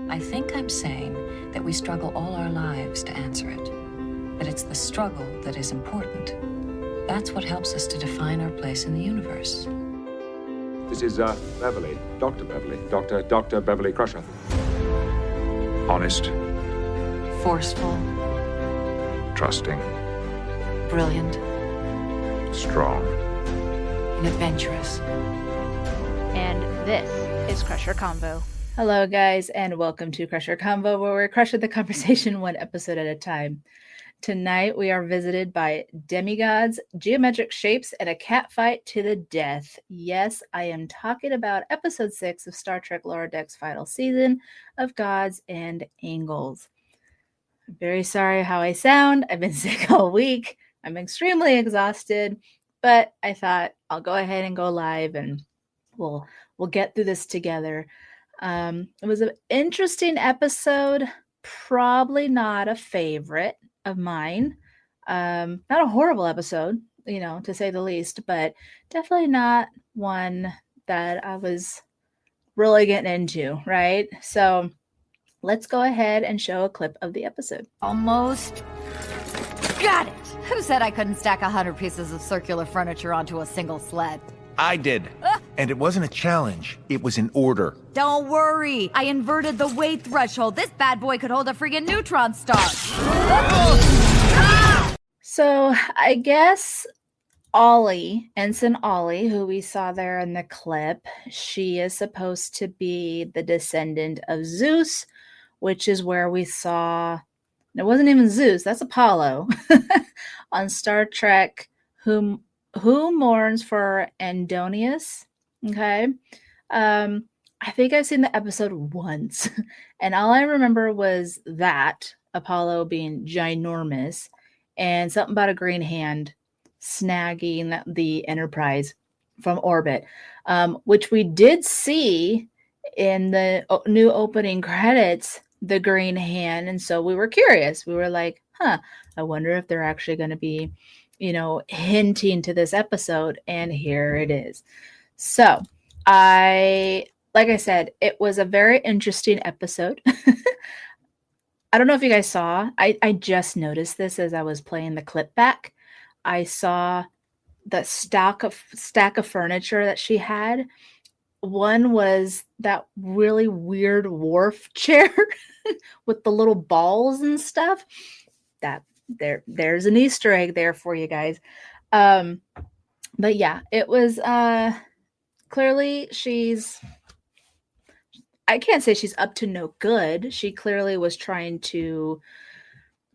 I think I'm saying that we struggle all our lives to answer it. That it's the struggle that is important. That's what helps us to define our place in the universe. This is Beverly, Dr. Beverly, Dr. Beverly Crusher. Honest. Forceful. Trusting. Brilliant. Strong. And adventurous. And this is Crusher Convo. Hello, guys, and welcome to Crusher Convo, where we're crushing the conversation one episode at a time. Tonight, we are visited by Demi-Gods, geometric shapes, and a cat fight to the death. Yes, I am talking about episode 6 of Star Trek Lower Deck's final season of Gods and Angles. I'm very sorry how I sound. I've been sick all week. I'm extremely exhausted, but I thought I'll go ahead and go live and we'll get through this together. It was an interesting episode, probably not a favorite of mine. Not a horrible episode, to say the least, but definitely not one that I was really getting into, right? So let's go ahead and show a clip of the episode. Almost got it. Who said I couldn't stack 100 pieces of circular furniture onto a single sled? I did. And it wasn't a challenge. It was an order. Don't worry. I inverted the weight threshold. This bad boy could hold a friggin' neutron star. So I guess Ollie, Ensign Ollie, who we saw there in the clip, she is supposed to be the descendant of Zeus, which is where we saw, it wasn't even Zeus, that's Apollo, on Star Trek, who mourns for Andonius. Okay. I think I've seen the episode once, and all I remember was that Apollo being ginormous and something about a green hand snagging the Enterprise from orbit, which we did see in the new opening credits, the green hand. And so we were curious. We were like, I wonder if they're actually going to be, hinting to this episode. And here it is. So like I said, it was a very interesting episode. I don't know if you guys saw, I just noticed this as I was playing the clip back. I saw the stack of furniture that she had. One was that really weird wharf chair with the little balls and stuff. There's an Easter egg there for you guys. But yeah, it was clearly I can't say she's up to no good. She clearly was trying to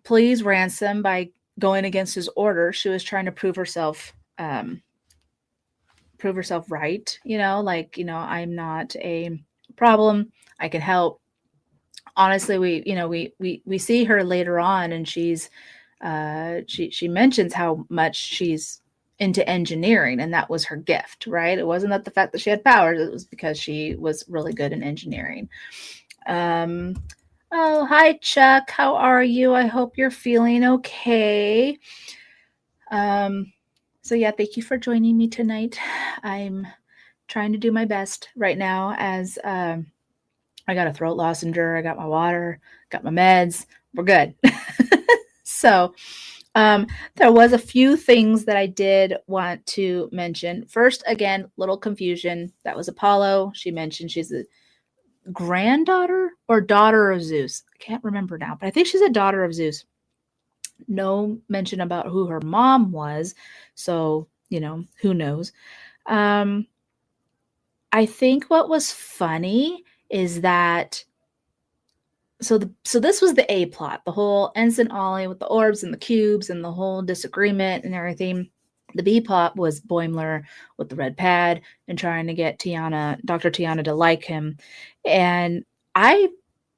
please Ransom by going against his order. She was trying to prove herself right. I'm not a problem. I can help. Honestly, we see her later on, and she's she mentions how much she's into engineering, and that was her gift, right? It wasn't that the fact that she had powers, it was because she was really good in engineering. Oh, hi Chuck, how are you? I hope you're feeling okay. So yeah, thank you for joining me tonight. I'm trying to do my best right now, as I got a throat lozenge, I got my water, got my meds, we're good. So there was a few things that I did want to mention. First, again, little confusion. That was Apollo. She mentioned she's a granddaughter or daughter of Zeus. I can't remember now, but I think she's a daughter of Zeus. No mention about who her mom was. So, who knows? I think what was funny is that So this was the A plot, the whole Ensign Ollie with the orbs and the cubes and the whole disagreement and everything. The B plot was Boimler with the red pad and trying to get Dr. Tiana to like him. And I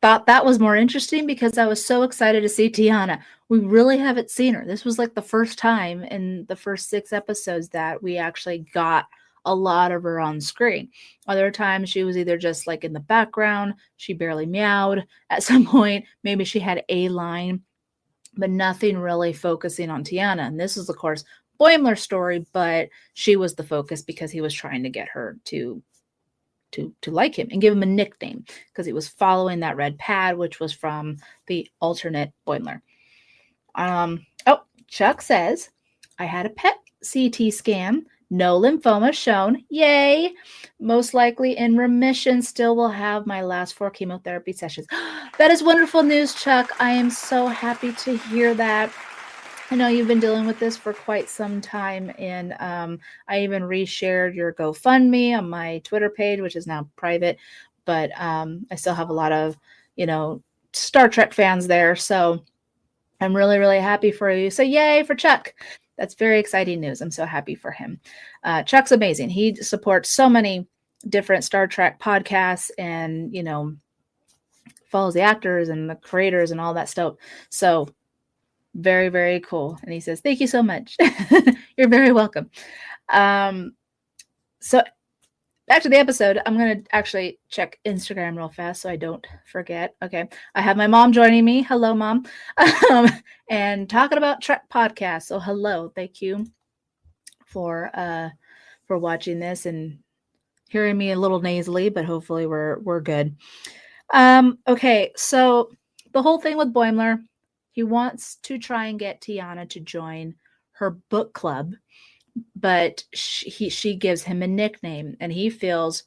thought that was more interesting because I was so excited to see Tiana. We really haven't seen her. This was like the first time in the first 6 episodes that we actually got a lot of her on screen. Other times she was either just like in the background, she barely meowed at some point, maybe she had a line, but nothing really focusing on Tiana. And this is, of course, Boimler's story, but she was the focus because he was trying to get her to like him and give him a nickname because he was following that red pad, which was from the alternate Boimler. Chuck says, I had a PET CT scan. No lymphoma shown. Yay. Most likely in remission. Still will have my last 4 chemotherapy sessions. That is wonderful news, Chuck. I am so happy to hear that. I know you've been dealing with this for quite some time, and I even reshared your GoFundMe on my Twitter page, which is now private, but I still have a lot of, Star Trek fans there, so I'm really, really happy for you. So yay for Chuck. That's very exciting news. I'm so happy for him. Chuck's amazing. He supports so many different Star Trek podcasts and, follows the actors and the creators and all that stuff. So very, very cool. And he says, thank you so much. You're very welcome. So back to the episode, I'm going to actually check Instagram real fast so I don't forget. Okay. I have my mom joining me. Hello, Mom. And talking about Trek podcast. So hello. Thank you for watching this and hearing me a little nasally, but hopefully we're good. Okay. So the whole thing with Boimler, he wants to try and get Tiana to join her book club, but she gives him a nickname, and he feels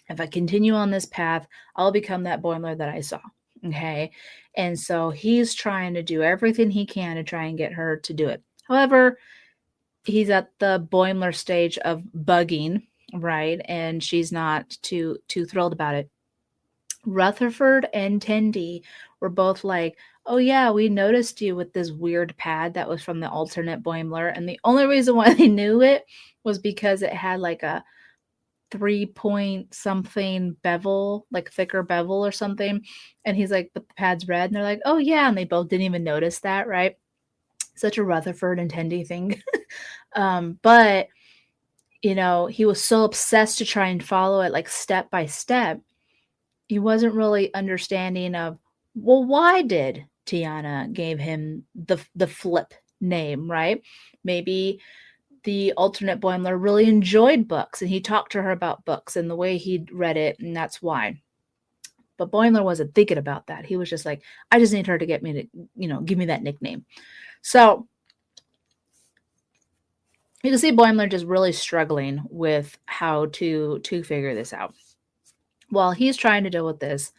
if I continue on this path, I'll become that Boimler that I saw. Okay. And so he's trying to do everything he can to try and get her to do it. However, he's at the Boimler stage of bugging, right? And she's not too thrilled about it. Rutherford and Tendi were both like, oh yeah, we noticed you with this weird pad that was from the alternate Boimler. And the only reason why they knew it was because it had like a 3-point something bevel, like thicker bevel or something. And he's like, but the pad's red. And they're like, oh yeah. And they both didn't even notice that, right? Such a Rutherford and Tendi thing. But, he was so obsessed to try and follow it like step by step. He wasn't really understanding of, well, why did Tiana gave him the flip name, right? Maybe the alternate Boimler really enjoyed books and he talked to her about books and the way he'd read it, and that's why. But Boimler wasn't thinking about that. He was just like, I just need her to get me to, give me that nickname. So you can see Boimler just really struggling with how to figure this out. While he's trying to deal with this,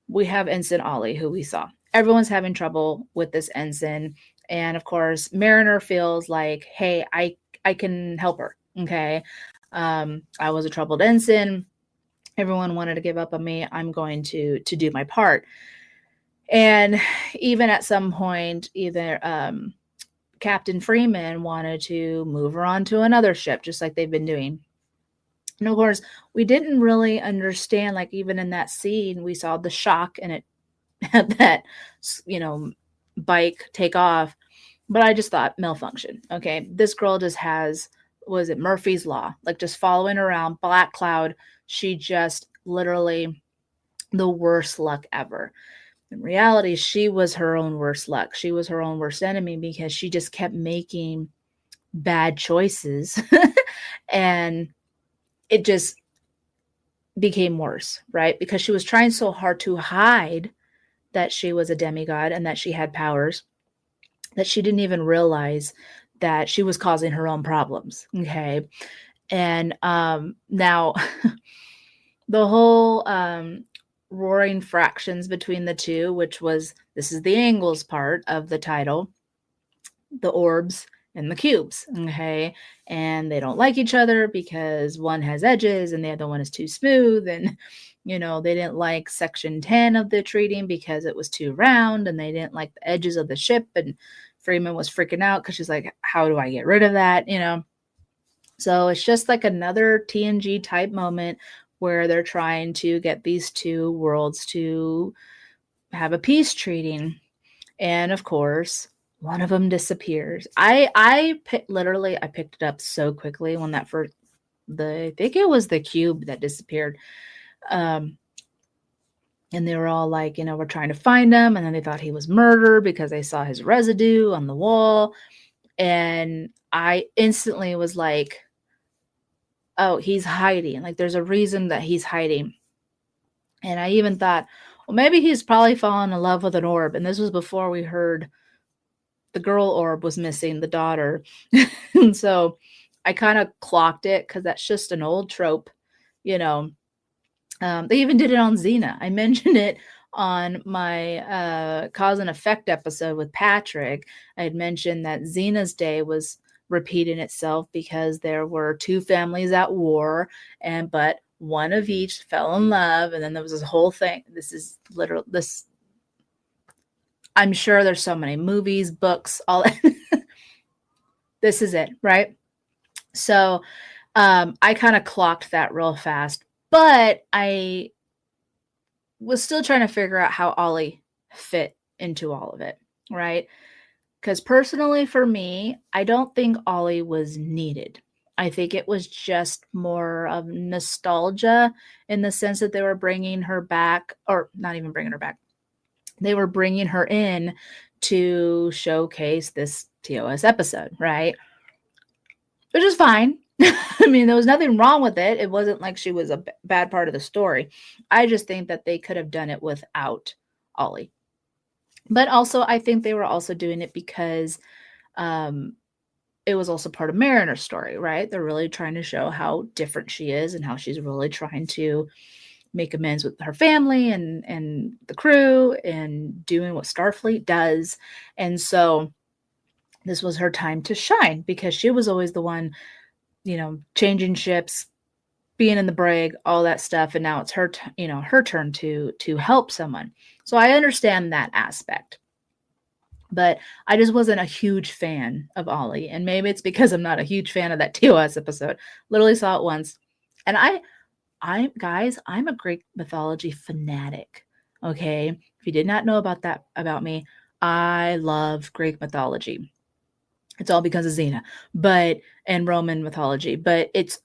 we have Ensign Ollie, who we saw. Everyone's having trouble with this ensign. And of course, Mariner feels like, hey, I can help her. Okay. I was a troubled ensign. Everyone wanted to give up on me. I'm going to do my part. And even at some point, either Captain Freeman wanted to move her on to another ship, just like they've been doing. And of course, we didn't really understand, like even in that scene, we saw the shock and it had that, bike take off. But I just thought malfunction. Okay. This girl just has, was it Murphy's Law? Like just following around, Black Cloud. She just literally the worst luck ever. In reality, she was her own worst luck. She was her own worst enemy because she just kept making bad choices. And it just became worse, right? Because she was trying so hard to hide that she was a demigod and that she had powers that she didn't even realize that she was causing her own problems. Okay. And now the whole roaring fractions between the two, which was, this is the angles part of the title, the orbs and the cubes. Okay. And they don't like each other because one has edges and the other one is too smooth. And, they didn't like section 10 of the treating because it was too round, and they didn't like the edges of the ship. And Freeman was freaking out because she's like, how do I get rid of that? So it's just like another TNG type moment where they're trying to get these two worlds to have a peace treating. And of course, one of them disappears. I picked it up so quickly when that first, I think it was the cube that disappeared. And they were all like, we're trying to find him. And then they thought he was murdered because they saw his residue on the wall. And I instantly was like, oh, he's hiding. Like there's a reason that he's hiding. And I even thought, well, maybe he's probably fallen in love with an orb. And this was before we heard the girl orb was missing, the daughter. And so I kind of clocked it because that's just an old trope, you know. They even did it on Xena. I mentioned it on my cause and effect episode with Patrick. I had mentioned that Xena's day was repeating itself because there were two families at war, but one of each fell in love, and then there was this whole thing. This is literal. This, I'm sure there's so many movies, books, all. This is it, right? So I kind of clocked that real fast, but I was still trying to figure out how Ollie fit into all of it, right? Because personally for me, I don't think Ollie was needed. I think it was just more of nostalgia in the sense that they were bringing her back, or not even bringing her back. They were bringing her in to showcase this TOS episode, right? Which is fine. I mean, there was nothing wrong with it. It wasn't like she was a bad part of the story. I just think that they could have done it without Ollie. But also, I think they were also doing it because it was also part of Mariner's story, right? They're really trying to show how different she is and how she's really trying to make amends with her family and the crew and doing what Starfleet does. And so this was her time to shine because she was always the one, you know, changing ships, being in the brig, all that stuff. And now it's her, her turn to help someone. So I understand that aspect. But I just wasn't a huge fan of Ollie. And maybe it's because I'm not a huge fan of that TOS episode. Literally saw it once. And I'm a Greek mythology fanatic. Okay. If you did not know about me, I love Greek mythology. It's all because of Xena, and Roman mythology, but it's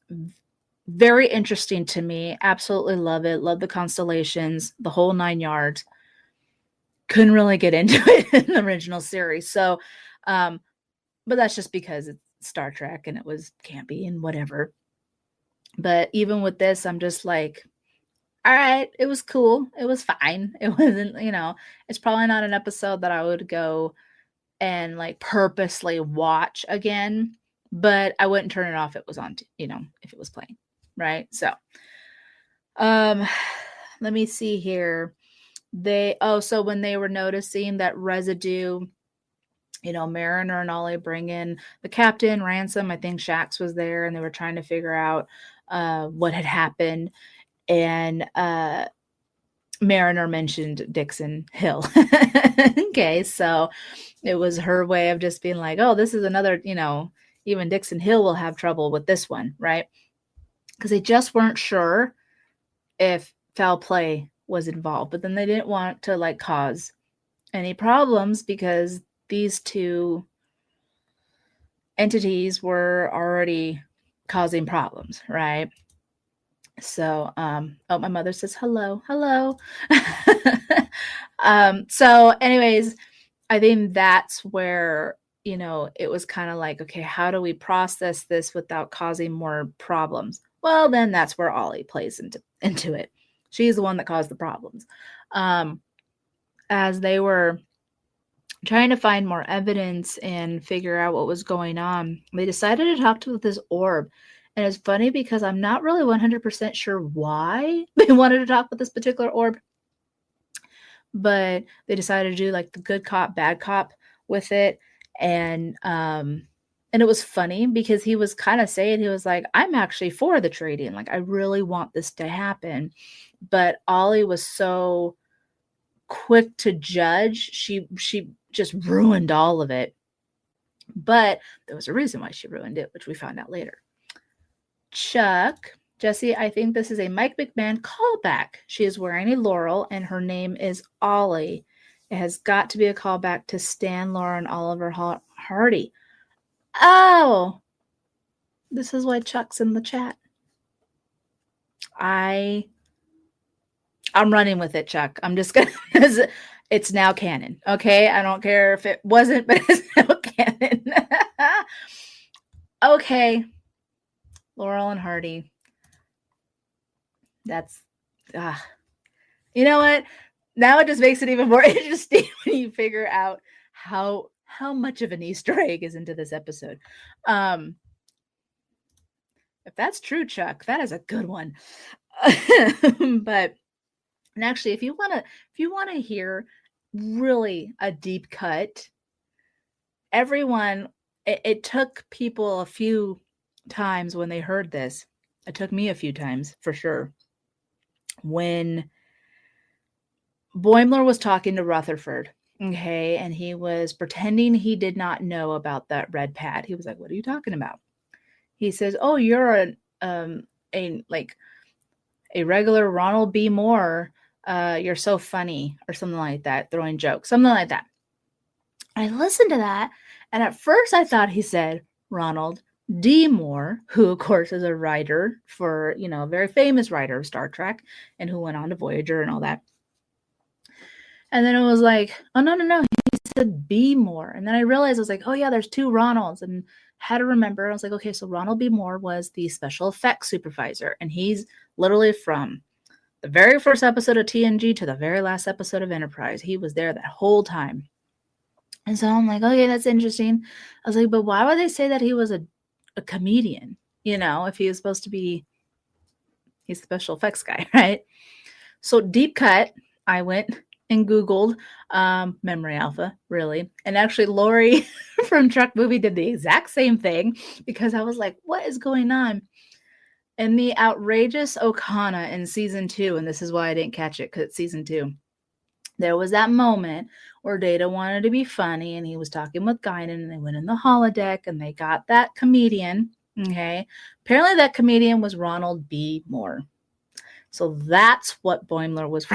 very interesting to me. Absolutely love it. Love the constellations, the whole 9 yards. Couldn't really get into it in the original series. So, but that's just because it's Star Trek and it was campy and whatever. But even with this, I'm just like, all right, it was cool. It was fine. It wasn't, it's probably not an episode that I would go and like purposely watch again, but I wouldn't turn it off if it was on, if it was playing. Right. So, let me see here. So when they were noticing that residue, Mariner and Ollie bring in the captain, Ransom, I think Shax was there, and they were trying to figure out what had happened. And Mariner mentioned Dixon Hill. Okay, so it was her way of just being like, oh, this is another, even Dixon Hill will have trouble with this one, right? Because they just weren't sure if foul play was involved, but then they didn't want to like cause any problems because these two entities were already causing problems, right? So, my mother says hello. So anyways, I think that's where, it was kind of like, okay, how do we process this without causing more problems? Well, then that's where Ollie plays into it. She's the one that caused the problems. As they were trying to find more evidence and figure out what was going on, they decided to talk to this orb. And it's funny because I'm not really 100% sure why they wanted to talk with this particular orb. But they decided to do like the good cop, bad cop with it. And it was funny because he was kind of saying, he was like, I'm actually for the trading. Like, I really want this to happen. But Ollie was so quick to judge. She just ruined all of it. But there was a reason why she ruined it, which we found out later. Chuck, Jesse, I think this is a Mike McMahon callback. She is wearing a laurel and her name is Ollie. It has got to be a callback to Stan Laurel and Oliver Hardy. Oh, this is why Chuck's in the chat. I'm running with it, Chuck. I'm just gonna. It's now canon. Okay, I don't care if it wasn't, but it's now canon. Okay. Laurel and Hardy. That's, you know what? Now it just makes it even more interesting when you figure out how much of an Easter egg is into this episode. If that's true, Chuck, that is a good one. But and actually, if you want to hear really a deep cut, everyone, it took people a few times when they heard this. It took me a few times for sure. When Boimler was talking to Rutherford, okay, and he was pretending he did not know about that red pad. He was like, "What are you talking about?" He says, "Oh, you're a regular Ronald B. Moore. You're so funny," or something like that, throwing jokes, something like that. I listened to that, and at first I thought he said Ronald D. Moore, who of course is a writer for, a very famous writer of Star Trek, and who went on to Voyager and all that. And then it was like, oh, no, he said B. Moore. And then I realized, I was like, oh yeah, there's two Ronalds, and had to remember. I was like, okay, so Ronald B. Moore was the special effects supervisor, and he's literally from the very first episode of TNG to the very last episode of Enterprise. He was there that whole time. And so I'm like, okay, that's interesting. I was like, but why would they say that he was a comedian? If he was supposed to be, he's the special effects guy, right? So deep cut, I went and Googled Memory Alpha, really. And actually, Lori from Truck Movie did the exact same thing, because I was like, what is going on? And the outrageous Okana in season 2, and this is why I didn't catch it, because it's season 2. There was that moment where Data wanted to be funny, and he was talking with Guinan, and they went in the holodeck, and they got that comedian. Okay. Apparently that comedian was Ronald B. Moore. So that's what Boimler was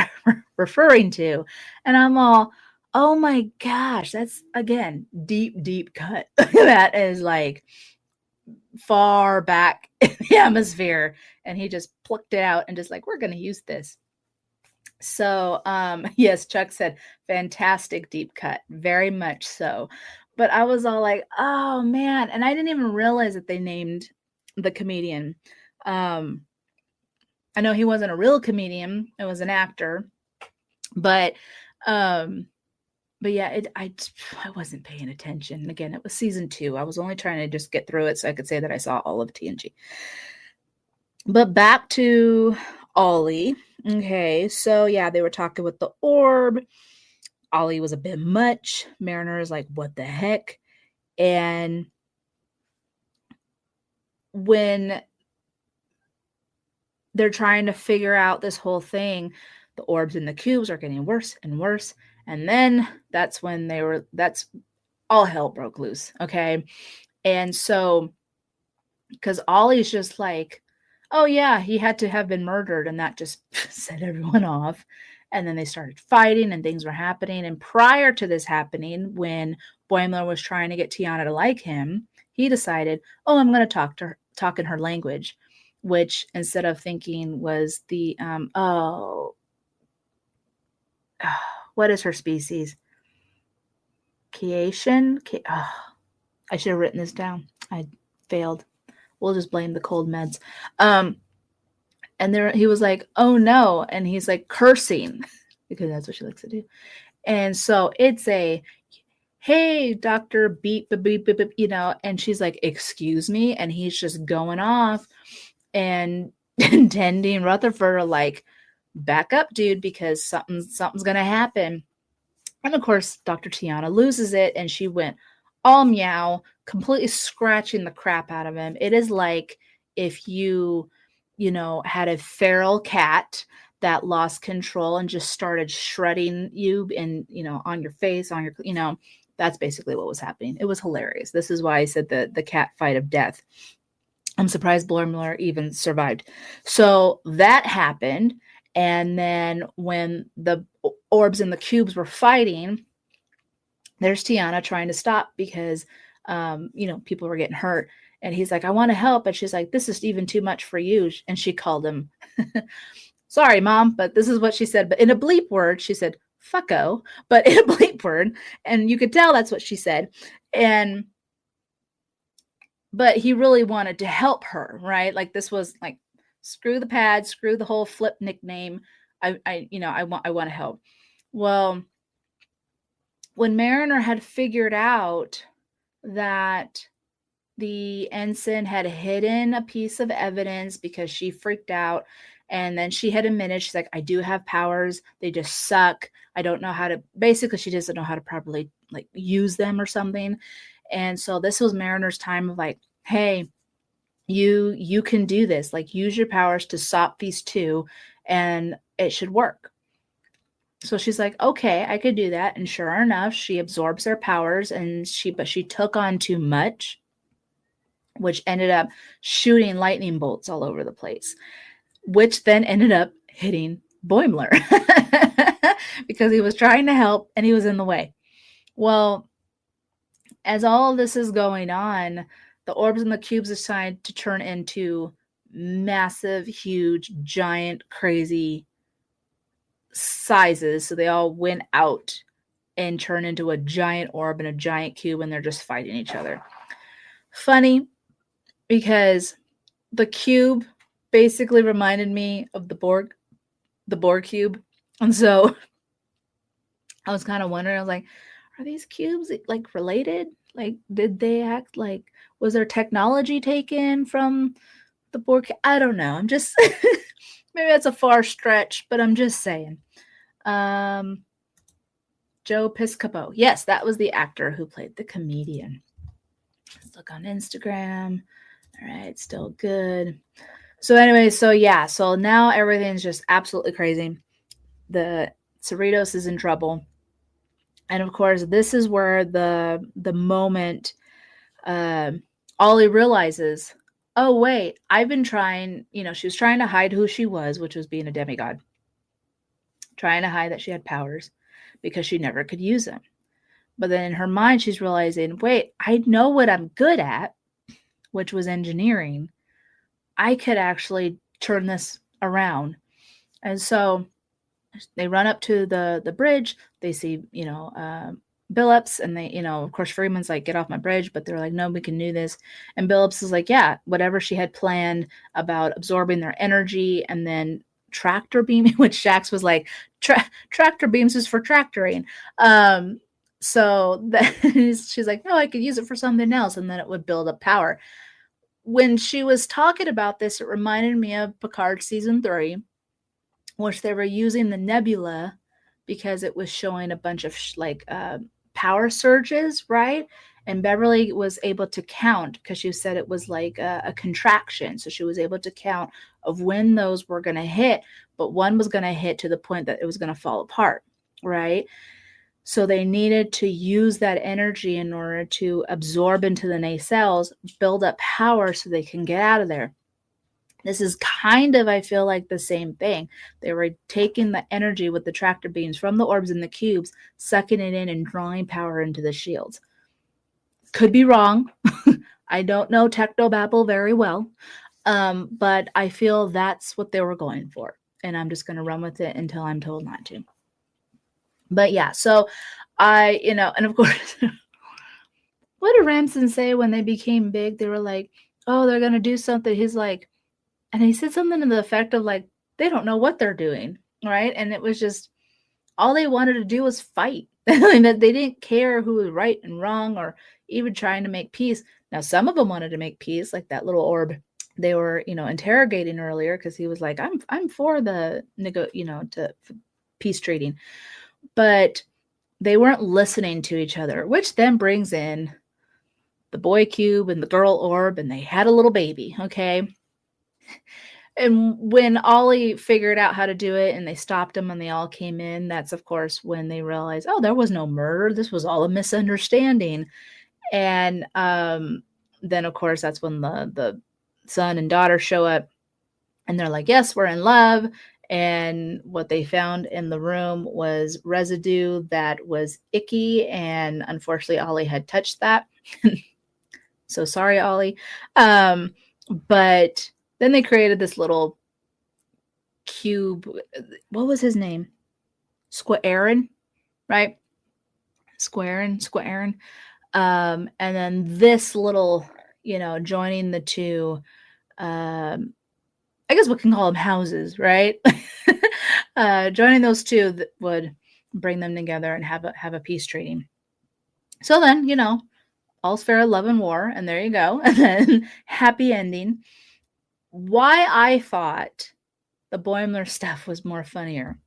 referring to. And I'm all, oh my gosh, that's, again, deep cut. That is like far back in the atmosphere. And he just plucked it out and just like, we're going to use this. So, yes, Chuck said, fantastic deep cut. Very much so. But I was all like, oh man. And I didn't even realize that they named the comedian. I know he wasn't a real comedian. It was an actor. But yeah, I wasn't paying attention. Again, it was season 2. I was only trying to just get through it so I could say that I saw all of TNG. But back to Ollie. Okay, so yeah, they were talking with the orb. Ollie was a bit much. Mariner is like, what the heck? And when they're trying to figure out this whole thing, the orbs in the cubes are getting worse and worse. And then that's when that's all hell broke loose. Okay. And so, because Ollie's just like, oh yeah, he had to have been murdered. And that just set everyone off. And then they started fighting and things were happening. And prior to this happening, when Boimler was trying to get Tiana to like him, he decided, oh, I'm going to talk in her language, which instead of thinking was the, what is her species? Kiation? I should have written this down. I failed. We'll just blame the cold meds. And there he was like, oh no. And he's like cursing because that's what she likes to do. And so it's a, hey, Dr. Beep, beep, beep, beep, and she's like, excuse me. And he's just going off and Tendi and Rutherford are like, back up, dude, because something's going to happen. And of course, Dr. Tiana loses it and she went all meow, completely scratching the crap out of him. It is like if you had a feral cat that lost control and just started shredding you and, on your face, on your, that's basically what was happening. It was hilarious. This is why I said the cat fight of death. I'm surprised Boimler even survived. So that happened. And then when the orbs and the cubes were fighting, there's Tiana trying to stop because, people were getting hurt. And he's like, I want to help. And she's like, this is even too much for you. And she called him, sorry, Mom, but this is what she said. But in a bleep word, she said, fucko, but in a bleep word. And you could tell that's what she said. And but he really wanted to help her, right? Like this was like, screw the pad, screw the whole flip nickname. I want to help. Well, when Mariner had figured out that the ensign had hidden a piece of evidence because she freaked out, and then she had admitted, she's like, I do have powers, they just suck. I don't know how to, basically she doesn't know how to properly like use them or something. And so this was Mariner's time of like, hey, you can do this, like use your powers to stop these two and it should work. So she's like, okay, I could do that. And sure enough, she absorbs their powers, and she took on too much, which ended up shooting lightning bolts all over the place, which then ended up hitting Boimler because he was trying to help and he was in the way. Well, as all of this is going on, the orbs and the cubes decide to turn into massive, huge, giant, crazy sizes. So they all went out and turn into a giant orb and a giant cube, and they're just fighting each other. Funny, because the cube basically reminded me of the Borg cube. And so I was kind of wondering, I was like, are these cubes like related? Like, did they act like, was their technology taken from the Borg? I don't know. I'm just, maybe that's a far stretch, but I'm just saying. Joe Piscopo. Yes, that was the actor who played the comedian. Let's look on Instagram. All right, still good. So anyway, so yeah, so now everything's just absolutely crazy. The Cerritos is in trouble. And of course, this is where the moment Ollie realizes, oh, wait, I've been trying, she was trying to hide who she was, which was being a demigod. Trying to hide that she had powers because she never could use them. But then in her mind, she's realizing, wait, I know what I'm good at, which was engineering. I could actually turn this around. And so they run up to the bridge. They see, Billups, and they, of course, Freeman's like, get off my bridge, but they're like, no, we can do this. And Billups is like, yeah, whatever she had planned about absorbing their energy and then tractor beaming, which Shax was like, tractor beams is for tractoring. So that she's like, no, I could use it for something else, and then it would build up power. When she was talking about this, it reminded me of Picard season 3, which they were using the nebula because it was showing a bunch of power surges, right? And Beverly was able to count because she said it was like a contraction. So she was able to count of when those were going to hit, but one was going to hit to the point that it was going to fall apart, right? So they needed to use that energy in order to absorb into the nacelles, build up power so they can get out of there. This is kind of, I feel like, the same thing. They were taking the energy with the tractor beams from the orbs and the cubes, sucking it in and drawing power into the shields. Could be wrong. I don't know technobabble very well, but I feel that's what they were going for. And I'm just going to run with it until I'm told not to. But yeah, so and of course, what did Ramson say when they became big? They were like, oh, they're going to do something. He's like, and he said something to the effect of like, they don't know what they're doing, right? And it was just, all they wanted to do was fight. They didn't care who was right and wrong or even trying to make peace. Now, some of them wanted to make peace, like that little orb they were, interrogating earlier, because he was like, I'm for the peace treating. But they weren't listening to each other, which then brings in the boy cube and the girl orb, and they had a little baby, okay? And when Ollie figured out how to do it and they stopped him and they all came in, that's, of course, when they realized, oh, there was no murder. This was all a misunderstanding. And then, of course, that's when the son and daughter show up and they're like, yes, we're in love. And what they found in the room was residue that was icky. And unfortunately, Ollie had touched that. So sorry, Ollie. But then they created this little cube. What was his name? Squarerin, right? Squarerin. And then this little joining the two, I guess we can call them houses, right? Joining those two that would bring them together and have a peace treaty. So then, all's fair, love and war, and there you go. And then happy ending. Why I thought the Boimler stuff was more funnier.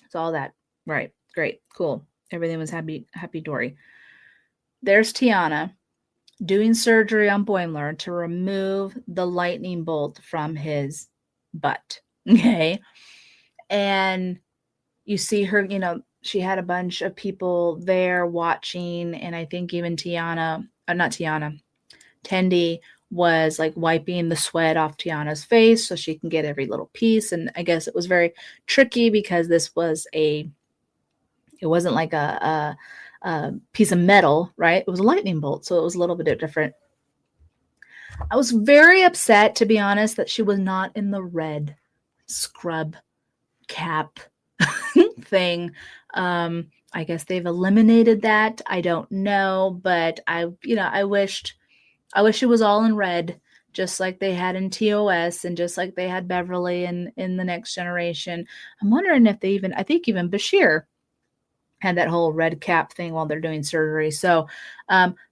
It's all that. Right. Great. Cool. Everything was happy dory. There's Tiana doing surgery on Boimler to remove the lightning bolt from his butt. Okay. And you see her, she had a bunch of people there watching. And I think even Tendi was like wiping the sweat off Tiana's face so she can get every little piece. And I guess it was very tricky because it wasn't like a piece of metal, right? It was a lightning bolt. So it was a little bit different. I was very upset, to be honest, that she was not in the red scrub cap thing. I guess they've eliminated that. I don't know, but I wish she was all in red, just like they had in TOS and just like they had Beverly in the Next Generation. I'm wondering if I think even Bashir had that whole red cap thing while they're doing surgery. So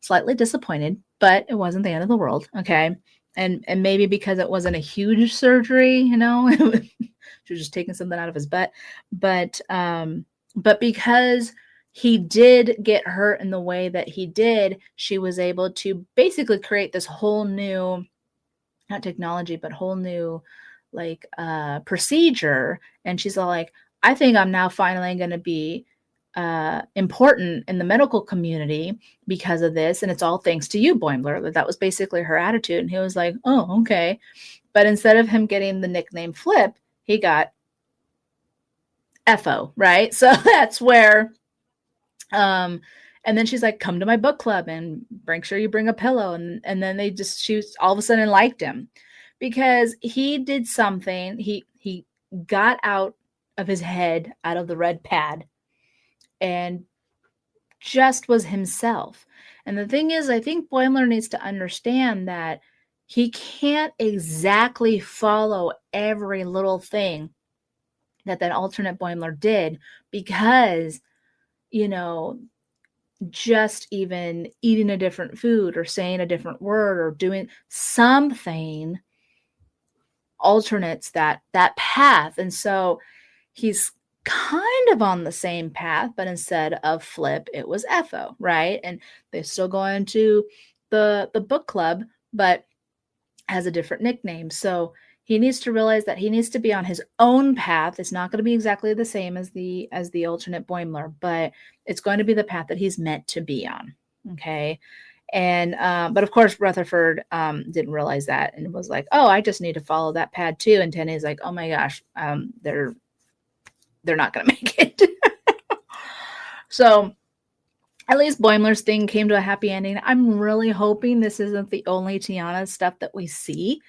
slightly disappointed, but it wasn't the end of the world. Okay. And maybe because it wasn't a huge surgery, she was just taking something out of his butt. But because he did get hurt in the way that he did, she was able to basically create this whole new, not technology, but whole new like procedure. And she's all like, I think I'm now finally going to be important in the medical community because of this. And it's all thanks to you, Boimler. That was basically her attitude. And he was like, oh, okay. But instead of him getting the nickname Flip, he got FO, right? So that's where, and then she's like, come to my book club and make sure you bring a pillow. And then she all of a sudden liked him because he did something. He got out of his head, out of the red pad, and just was himself. And the thing is, I think Boimler needs to understand that he can't exactly follow every little thing that alternate Boimler did because, just even eating a different food or saying a different word or doing something alternates that path. And so he's kind of on the same path, but instead of Flip, it was FO, right? And they're still going to the book club, but has a different nickname. So he needs to realize that he needs to be on his own path. It's not going to be exactly the same as the alternate Boimler, but it's going to be the path that he's meant to be on. Okay. And but of course Rutherford didn't realize that and was like, oh, I just need to follow that pad too. And Tenny's like, oh my gosh, they're not going to make it. So at least Boimler's thing came to a happy ending. I'm really hoping this isn't the only Tiana stuff that we see.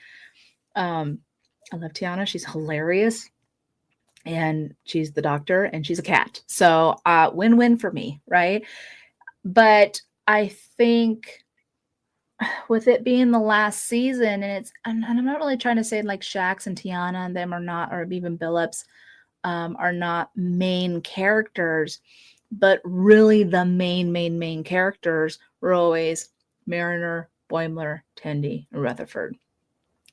I love Tiana. She's hilarious. And she's the doctor and she's a cat. So win-win for me, right? But I think with it being the last season, and I'm not really trying to say like Shax and Tiana and them are not, or even Billups are not main characters, but really the main characters were always Mariner, Boimler, Tendi, and Rutherford.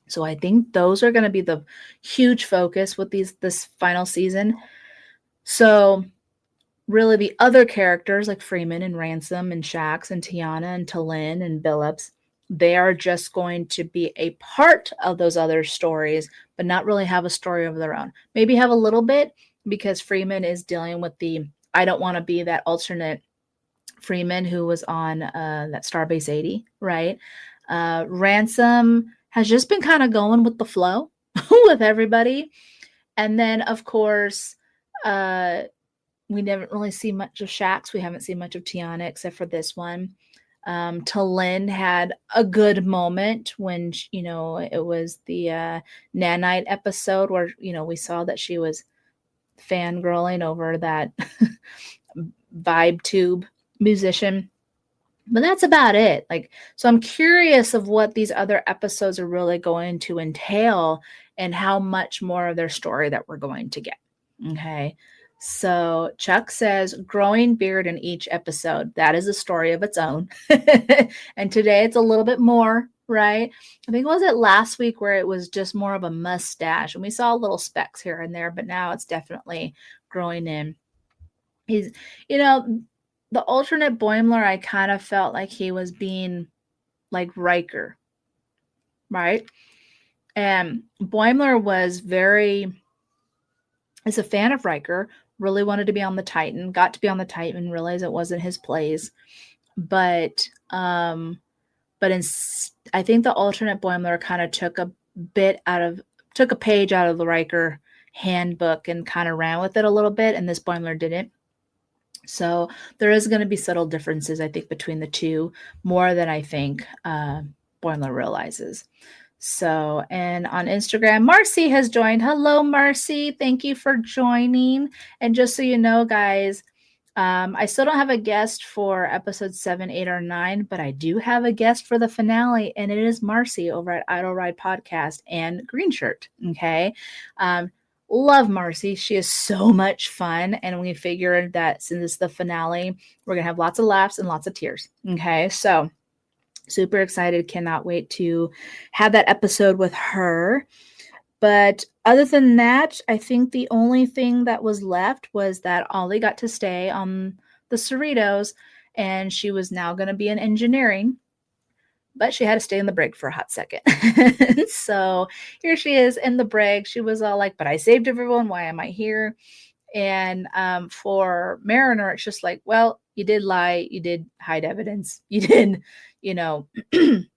So I think those are going to be the huge focus with this final season. So really the other characters like Freeman and Ransom and Shax and Tiana and T'Lyn and Billups, they are just going to be a part of those other stories, but not really have a story of their own. Maybe have a little bit because Freeman is dealing with I don't want to be that alternate Freeman who was on that Starbase 80, right? Ransom has just been kind of going with the flow with everybody. And then, of course, we didn't really see much of Shax. We haven't seen much of Tiana except for this one. T'Lyn had a good moment when, it was the Nanite episode where, we saw that she was fangirling over that vibe tube musician. But that's about it. Like, so I'm curious of what these other episodes are really going to entail and how much more of their story that we're going to get. Okay. So Chuck says growing beard in each episode. That is a story of its own. And today it's a little bit more, right? I think was it last week where it was just more of a mustache and we saw little specks here and there, but now it's definitely growing in. He's, you know, the alternate Boimler, I kind of felt like he was being like Riker, right? And Boimler is a fan of Riker, really wanted to be on the Titan, got to be on the Titan, realized it wasn't his place. But I think the alternate Boimler kind of took a page out of the Riker handbook and kind of ran with it a little bit, and this Boimler didn't. So there is going to be subtle differences, I think, between the two, more than I think Boimler realizes. So, and on Instagram, Marcy has joined. Hello, Marcy. Thank you for joining. And just so you know, guys, I still don't have a guest for episode 7, 8, or 9, but I do have a guest for the finale, and it is Marcy over at Idle Ride Podcast and Green Shirt. Okay. Love Marcy. She is so much fun. And we figured that since it's the finale, we're going to have lots of laughs and lots of tears. Okay. So super excited. Cannot wait to have that episode with her. But other than that, I think the only thing that was left was that Ollie got to stay on the Cerritos, and she was now going to be in engineering. But she had to stay in the brig for a hot second. So here she is in the brig. She was all like, but I saved everyone. Why am I here? And for Mariner, it's just like, well, you did lie. You did hide evidence. You did, you didn't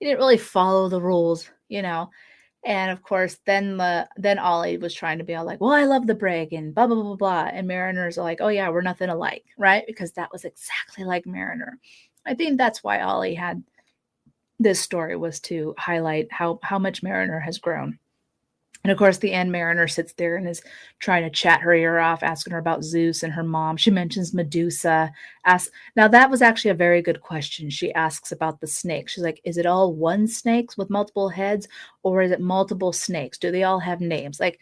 really follow the rules, And of course, then Ollie was trying to be all like, well, I love the brig and blah, blah, blah, blah. And Mariner's like, oh yeah, we're nothing alike, right? Because that was exactly like Mariner. I think that's why Ollie had this story, was to highlight how much Mariner has grown. And of course, the end, Mariner sits there and is trying to chat her ear off, asking her about Zeus and her mom. She mentions Medusa. Now, that was actually a very good question. She asks about the snake. She's like, is it all one snake with multiple heads, or is it multiple snakes? Do they all have names? And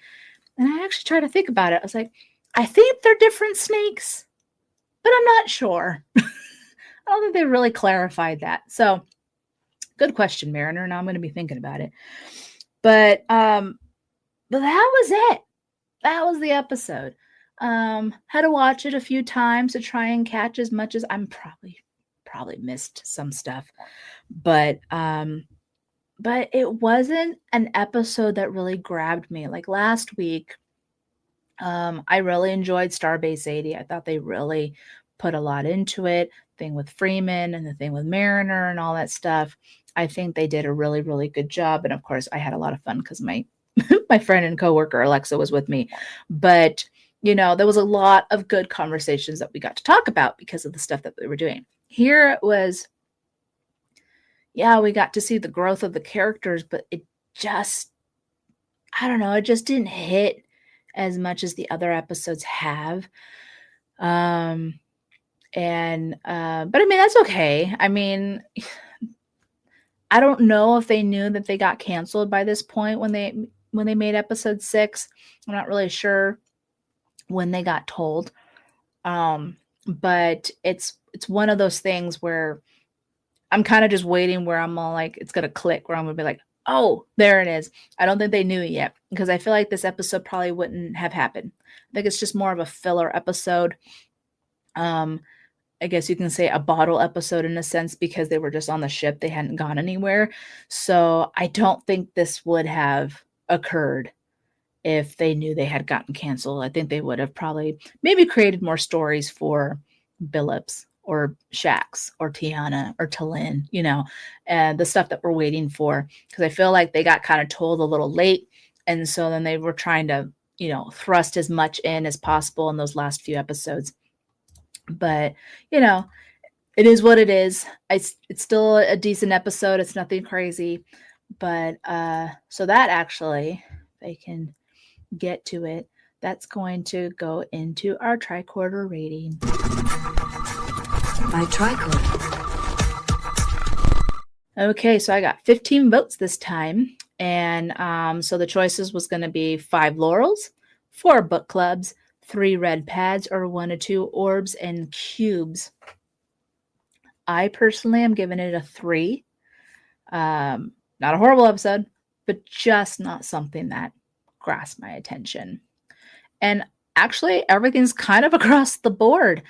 I actually tried to think about it. I was like, I think they're different snakes, but I'm not sure. I don't think they really clarified that. So, good question, Mariner. Now I'm going to be thinking about it. But that was it. That was the episode. Had to watch it a few times to try and catch as much as I'm probably missed some stuff. But it wasn't an episode that really grabbed me. Like last week, I really enjoyed Starbase 80. I thought they really put a lot into it. Thing with Freeman and the thing with Mariner and all that stuff. I think they did a really, really good job. And of course, I had a lot of fun because my friend and coworker Alexa was with me. But, there was a lot of good conversations that we got to talk about because of the stuff that we were doing. Here it was, we got to see the growth of the characters, but it just, I don't know, it just didn't hit as much as the other episodes have. But I mean, that's okay. I mean, I don't know if they knew that they got canceled by this point when they made episode 6. I'm not really sure when they got told. But it's one of those things where I'm kind of just waiting, where I'm all like, it's going to click, where I'm going to be like, oh, there it is. I don't think they knew it yet, because I feel like this episode probably wouldn't have happened. I think it's just more of a filler episode. I guess you can say a bottle episode in a sense, because they were just on the ship. They hadn't gone anywhere. So I don't think this would have occurred if they knew they had gotten canceled. I think they would have probably maybe created more stories for Billups or Shax or Tiana or Talin, and the stuff that we're waiting for. Because I feel like they got kind of told a little late. And so then they were trying to, thrust as much in as possible in those last few episodes. But, it is what it is. It's still a decent episode. It's nothing crazy. But so that actually, if I can get to it, that's going to go into our tricorder rating. My tricorder. Okay, so I got 15 votes this time. And so the choices was going to be 5 laurels, 4 book clubs, 3 red pads, or 1 to 2 orbs and cubes. I personally am giving it a 3. Not a horrible episode, but just not something that grasped my attention. And actually, everything's kind of across the board.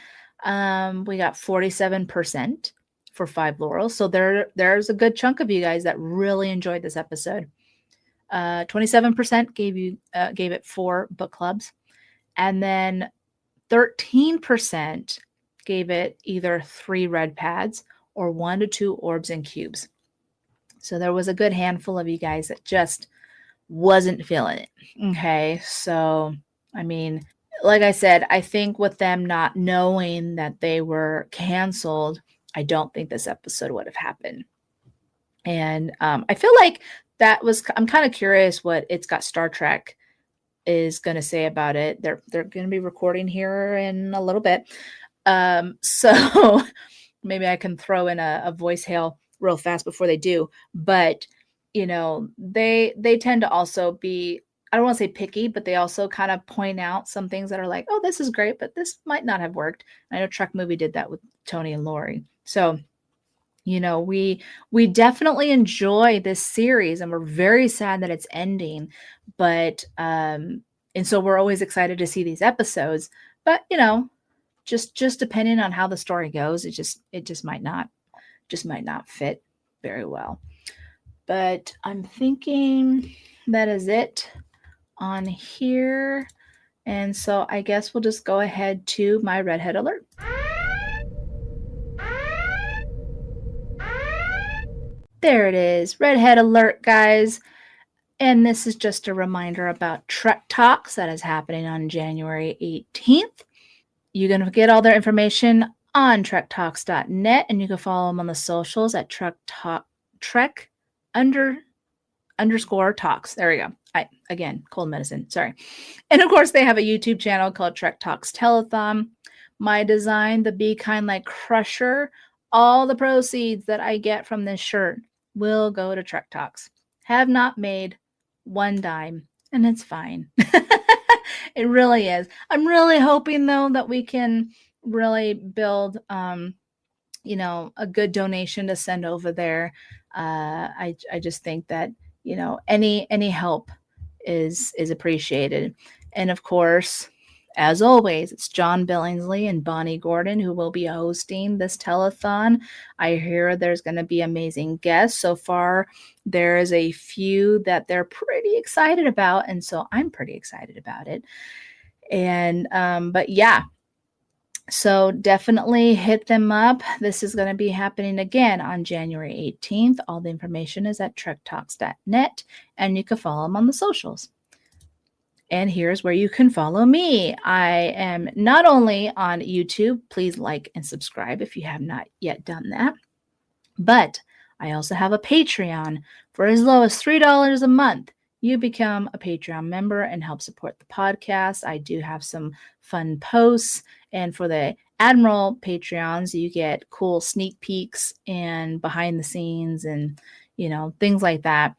We got 47% for 5 laurels. So there's a good chunk of you guys that really enjoyed this episode. 27% gave it 4 book clubs, and then 13% gave it either 3 red pads or 1 to 2 orbs and cubes. So there was a good handful of you guys that just wasn't feeling it. Okay, so I mean, like I said, I think with them not knowing that they were canceled, I don't think this episode would have happened. And I feel like I'm kind of curious what It's Got Star Trek is going to say about it. They're going to be recording here in a little bit. So maybe I can throw in a voice hail real fast before they do. But, you know, they tend to also be, I don't want to say picky, but they also kind of point out some things that are like, oh, this is great, but this might not have worked. I know Trek Movie did that with Tony and Lori. So, you know, we definitely enjoy this series, and we're very sad that it's ending. But and so we're always excited to see these episodes. But you know, just depending on how the story goes, it just might not fit very well. But I'm thinking that is it on here, and so I guess we'll just go ahead to my redhead alert. There it is, redhead alert, guys. And this is just a reminder about Trek Talks that is happening on January 18th. You're going to get all their information on trektalks.net, and you can follow them on the socials at _talks. There we go. Again, cold medicine. Sorry. And of course, they have a YouTube channel called Trek Talks Telethon. My design, the Be Kind Like Crusher, all the proceeds that I get from this shirt will go to Trek Talks. Have not made one dime, and it's fine. It really is. I'm really hoping, though, that we can really build, you know, a good donation to send over there. I just think that, you know, any help is appreciated. And of course, as always, it's John Billingsley and Bonnie Gordon who will be hosting this telethon. I hear there's going to be amazing guests. So far, there is a few that they're pretty excited about, and so I'm pretty excited about it. And but yeah, so definitely hit them up. This is going to be happening again on January 18th. All the information is at trektalks.net, and you can follow them on the socials. And here's where you can follow me. I am not only on YouTube. Please like and subscribe if you have not yet done that. But I also have a Patreon. For as low as $3 a month, you become a Patreon member and help support the podcast. I do have some fun posts. And for the Admiral Patreons, you get cool sneak peeks and behind the scenes and, you know, things like that.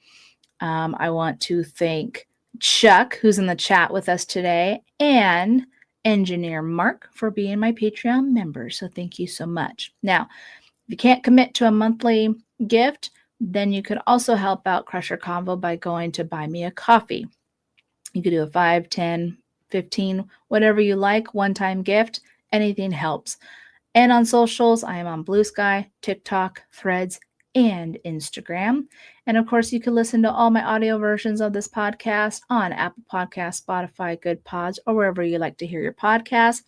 I want to thank Chuck, who's in the chat with us today, and Engineer Mark for being my Patreon member. So thank you so much. Now, if you can't commit to a monthly gift, then you could also help out Crusher Convo by going to Buy Me a Coffee. You could do a 5, 10, 15, whatever you like, one-time gift. Anything helps. And on socials, I am on Blue Sky, TikTok, Threads, and Instagram. And of course, you can listen to all my audio versions of this podcast on Apple Podcasts, Spotify, Good Pods, or wherever you like to hear your podcast.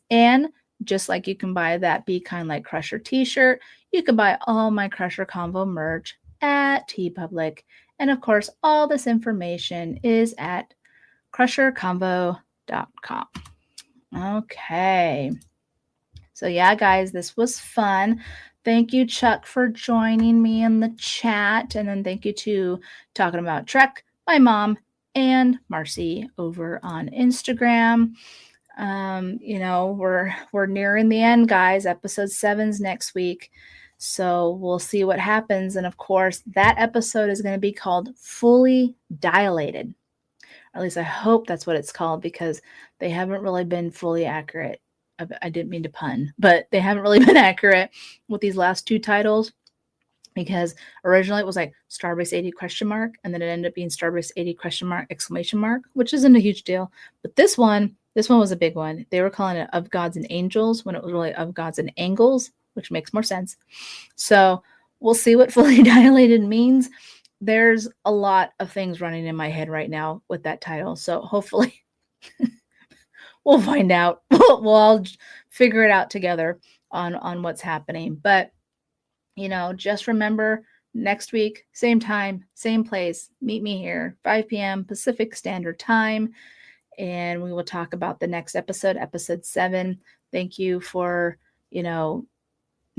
And just like you can buy that Be Kind Like Crusher t-shirt, you can buy all my Crusher Convo merch at TeePublic. And of course, all this information is at crusherconvo.com. Okay. So yeah, guys, this was fun. Thank you, Chuck, for joining me in the chat. And then thank you to Talking About Trek, my mom, and Marcy over on Instagram. We're nearing the end, guys. Episode 7's next week. So we'll see what happens. And of course, that episode is going to be called Fully Dilated. At least I hope that's what it's called, because they haven't really been fully accurate. I didn't mean to pun, but they haven't really been accurate with these last 2 titles, because originally it was like Starbase 80 ? And then it ended up being Starbase 80 ? Which isn't a huge deal. But this one was a big one. They were calling it Of Gods and Angels when it was really Of Gods and Angles, which makes more sense. So we'll see what Fully Dilated means. There's a lot of things running in my head right now with that title. So hopefully we'll find out. We'll all figure it out together on what's happening. But, just remember, next week, same time, same place, meet me here, 5 p.m. Pacific Standard Time. And we will talk about the next episode, episode 7. Thank you for,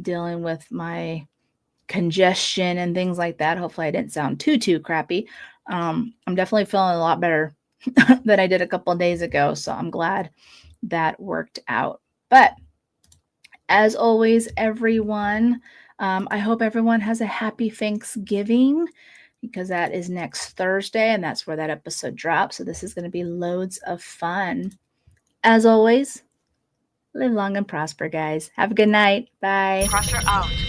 dealing with my congestion and things like that. Hopefully I didn't sound too crappy. I'm definitely feeling a lot better than I did a couple of days ago. So I'm glad that worked out. But as always, everyone, I hope everyone has a happy Thanksgiving, because that is next Thursday and that's where that episode drops. So this is going to be loads of fun. As always, live long and prosper, guys. Have a good night. Bye. Crusher out.